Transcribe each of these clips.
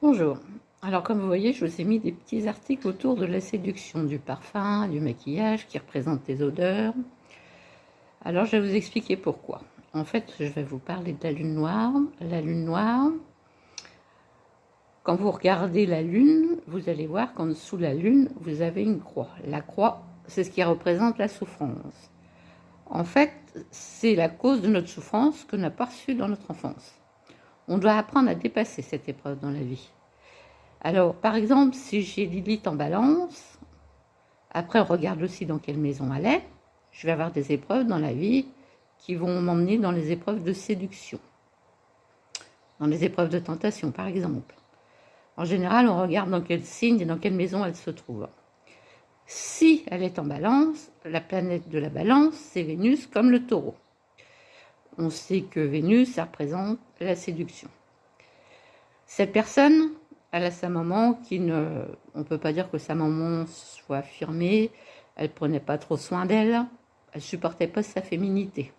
Bonjour. Alors comme vous voyez, je vous ai mis des petits articles autour de la séduction, du parfum, du maquillage qui représentent les odeurs. Alors je vais vous expliquer pourquoi. En fait, je vais vous parler de la lune noire. La lune noire, quand vous regardez la lune, vous allez voir qu'en dessous de la lune, vous avez une croix. La croix, c'est ce qui représente la souffrance. En fait, c'est la cause de notre souffrance que n'a pas reçue dans notre enfance. On doit apprendre à dépasser cette épreuve dans la vie. Alors, par exemple, si j'ai Lilith en balance, après on regarde aussi dans quelle maison elle est, je vais avoir des épreuves dans la vie qui vont m'emmener dans les épreuves de séduction, dans les épreuves de tentation, par exemple. En général, on regarde dans quel signe et dans quelle maison elle se trouve. Si elle est en balance, la planète de la balance, c'est Vénus comme le taureau. On sait que Vénus, ça représente la séduction. Cette personne, elle a sa maman qui ne... On ne peut pas dire que sa maman soit affirmée, elle ne prenait pas trop soin d'elle, elle ne supportait pas sa féminité.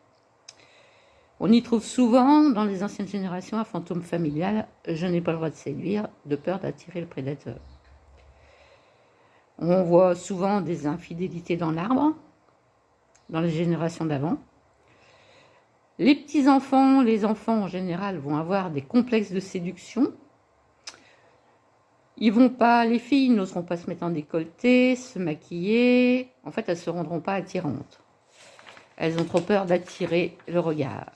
On y trouve souvent, dans les anciennes générations, un fantôme familial, je n'ai pas le droit de séduire, de peur d'attirer le prédateur. On voit souvent des infidélités dans l'arbre, dans les générations d'avant. Les petits-enfants, les enfants en général, vont avoir des complexes de séduction. Les filles n'oseront pas se mettre en décolleté, se maquiller. En fait, elles ne se rendront pas attirantes. Elles ont trop peur d'attirer le regard.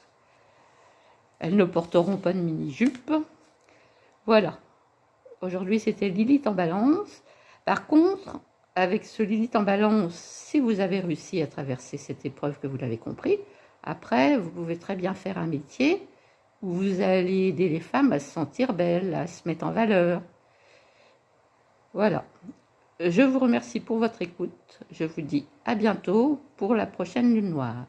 Elles ne porteront pas de mini-jupe. Voilà. Aujourd'hui, c'était Lilith en balance. Par contre, avec ce Lilith en balance, si vous avez réussi à traverser cette épreuve, que vous l'avez compris, après, vous pouvez très bien faire un métier où vous allez aider les femmes à se sentir belles, à se mettre en valeur. Voilà. Je vous remercie pour votre écoute. Je vous dis à bientôt pour la prochaine lune noire.